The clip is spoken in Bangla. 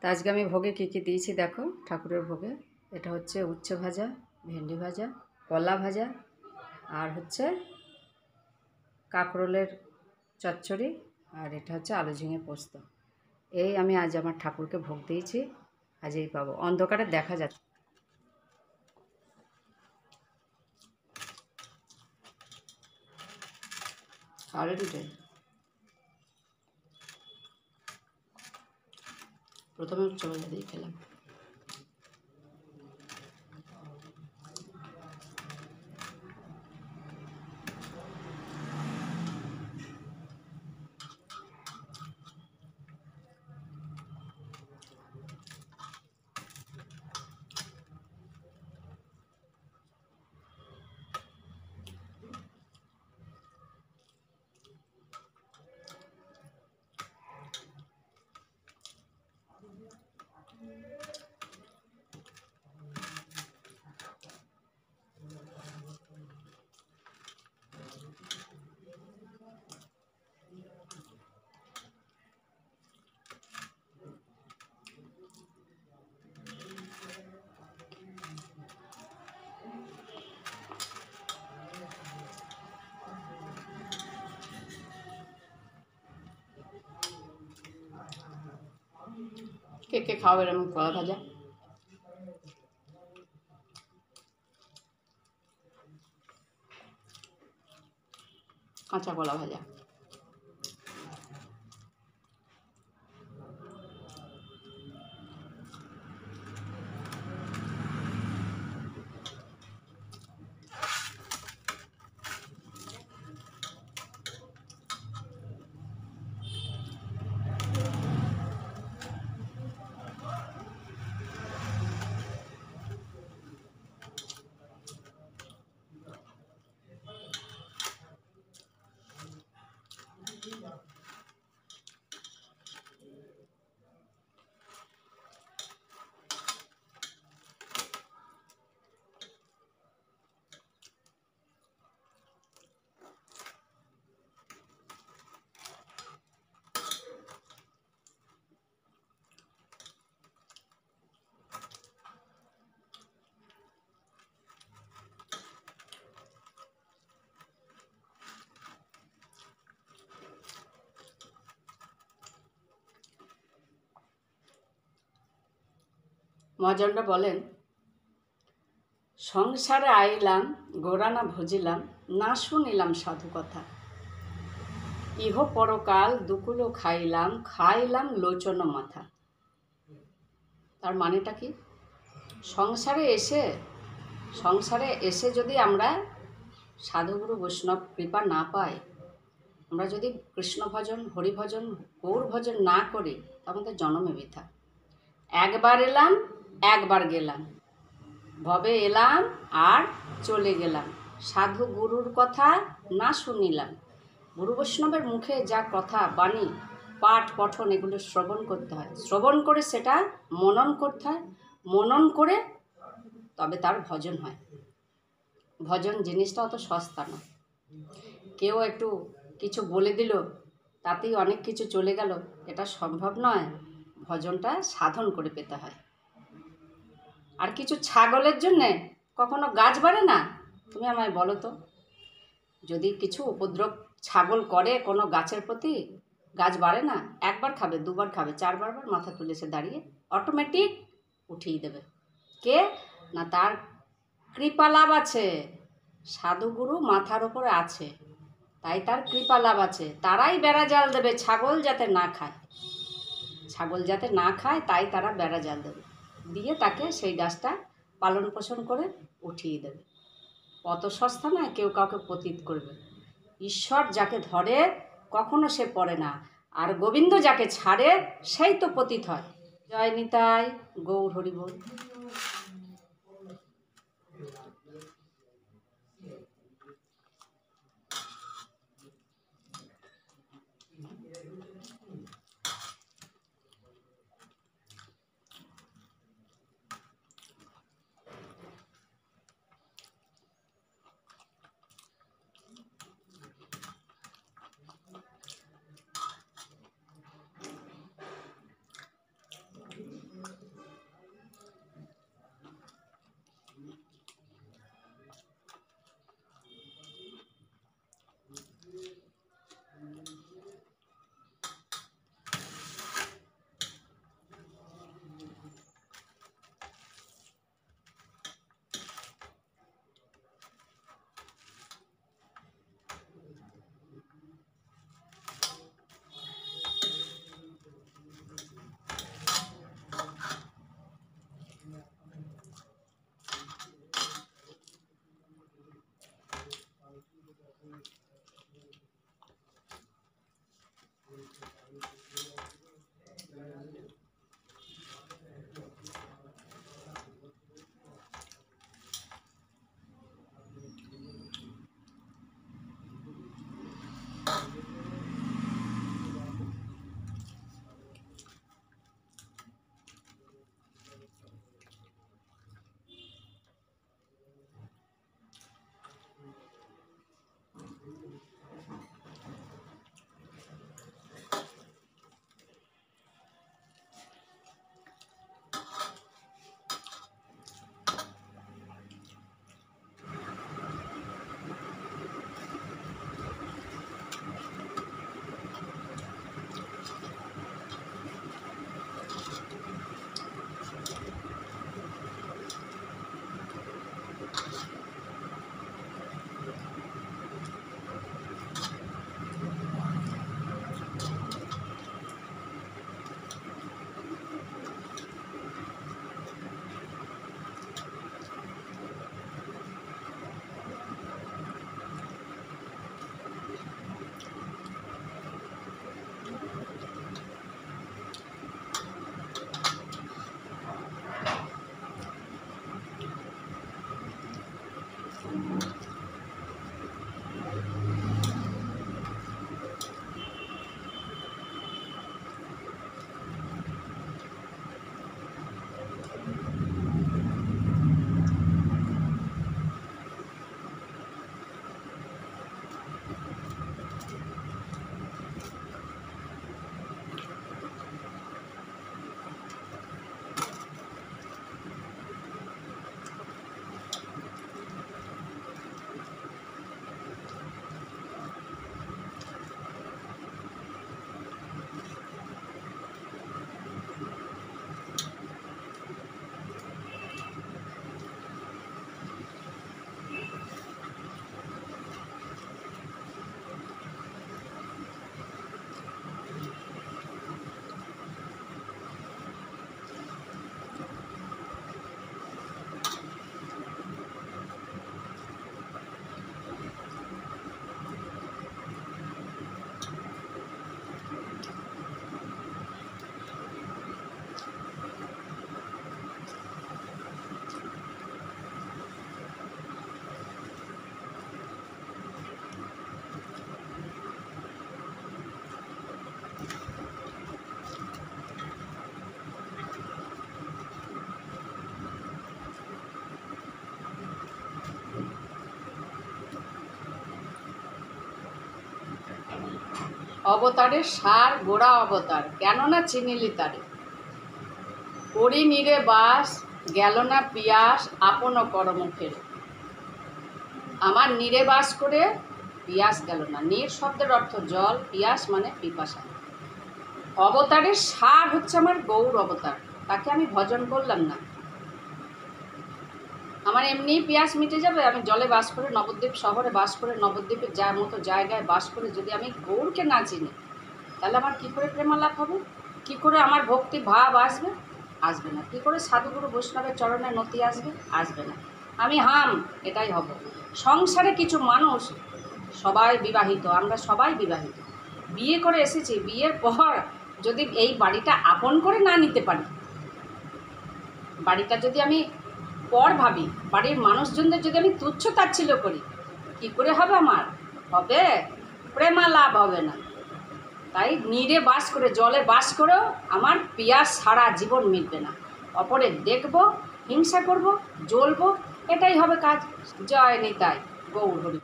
তো আজকে আমি ভোগে কী কী দিয়েছি দেখো ঠাকুরের ভোগে। এটা হচ্ছে উচ্ছে ভাজা, ভেন্ডি ভাজা, কলা ভাজা, আর হচ্ছে কাঁকরোলের চচ্চড়ি, আর এটা হচ্ছে আলু ঝিঙে পোস্ত। এই আমি আজ আমার ঠাকুরকে ভোগ দিয়েছি। আজ এই পাবো, অন্ধকারে দেখা যাচ্ছে। প্রথমে উচ্চ ভাজা দিয়ে খেলাম। কে কে খাওয়াবে এরকম কলা ভাজা? কাঁচা কলা ভাজা। মহাজনরা বলেন, সংসারে আইলাম গোরানা ভজিলাম, না শুনিলাম সাধু কথা। ইহ পরকাল দুকুলো খাইলাম, খাইলাম লোচন মাথা। তার মানেটা কি? সংসারে এসে যদি আমরা সাধুগুরু বৈষ্ণব কৃপা না পাই, আমরা যদি কৃষ্ণ ভজন, হরিভজন, গৌর ভজন না করি, আমাদের জন্মে বৃথা। একবার এলাম, একবার গেলাম, ভবে এলাম আর চলে গেলাম। সাধু গুরুর কথা না শুনিলাম। গুরু বৈষ্ণবের মুখে যা কথা, বাণী, পাঠ, পঠন এগুলো শ্রবণ করতে হয়। শ্রবণ করে সেটা মনন করতে হয়। মনন করে তবে তার ভজন হয়। ভজন জিনিসটা অত সস্তা না। কেউ একটু কিছু বলে দিল, তাতেই অনেক কিছু চলে গেল, এটা সম্ভব নয়। ভজনটা সাধন করে পেতে হয়। আর কিছু ছাগলের জন্যে কখনো গাছ বাড়ে না? তুমি আমায় বলো তো, যদি কিছু উপদ্রব ছাগল করে কোনো গাছের প্রতি, গাছ বাড়ে না? একবার খাবে, দুবার খাবে, চারবার মাথা তুলে সে দাঁড়িয়ে অটোমেটিক উঠিয়ে দেবে। কে না, তার কৃপা লাভ আছে। সাধুগুরু মাথার ওপরে আছে, তাই তার কৃপা লাভ আছে। তারাই বেড়া জাল দেবে, ছাগল যাতে না খায়। ছাগল যাতে না খায় তাই তারা বেড়া জাল দেবে, দিয়ে তাকে সেই গাছটা পালন পোষণ করে উঠিয়ে দেবে। অত সস্তা নয় কেউ কাউকে পতিত করবে। ঈশ্বর যাকে ধরে কখনো সে পড়ে না, আর গোবিন্দ যাকে ছাড়ে সেই তো পতিত হয়। জয় নিতাই গৌর হরি বল। অবতারের সার গোড়া অবতার, কেননা চিনিলি তারে। করি নিরে বাস, গেল না পিয়াস, আপন করমুখের। আমার নিরে বাস করে পিয়াস গেল না। নীর শব্দের অর্থ জল, পিয়াস মানে পিপাসা। অবতারের সার হচ্ছে আমার গৌর অবতার, তাকে আমি ভজন করলাম না, আমার এমনি পিয়াস মিটে যাবে। আমি জলে বাস করে, নবদ্বীপ শহরে বাস করে, নবদ্বীপের যার মতো জায়গায় বাস করে যদি আমি গৌরকে না চিনি, তাহলে আমার কী করে প্রেমালাপ হবে? কী করে আমার ভক্তি ভাব আসবে? আসবে না। কী করে সাধুগুরু বৈষ্ণবের চরণে নতি আসবে? আসবে না। আমি এটাই হব। সংসারে কিছু মানুষ, সবাই বিবাহিত, আমরা সবাই বিবাহিত, বিয়ে করে এসেছি, বিয়ের পর যদি এই বাড়িটা আপন করে না নিতে পারি, বাড়িটা যদি আমি পর ভাবি, বাড়ির মানুষজনদের যদি আমি তুচ্ছ তাচ্ছিল্য করি, কী করে হবে? আমার হবে প্রেমালাভ হবে না। তাই নীরে বাস করে, জলে বাস করেও আমার পিয়াস সারা জীবন মিটবে না। অপরের দেখব, হিংসা করব, জ্বলব, এটাই হবে কাজ। জয় নিতাই গৌর হরি।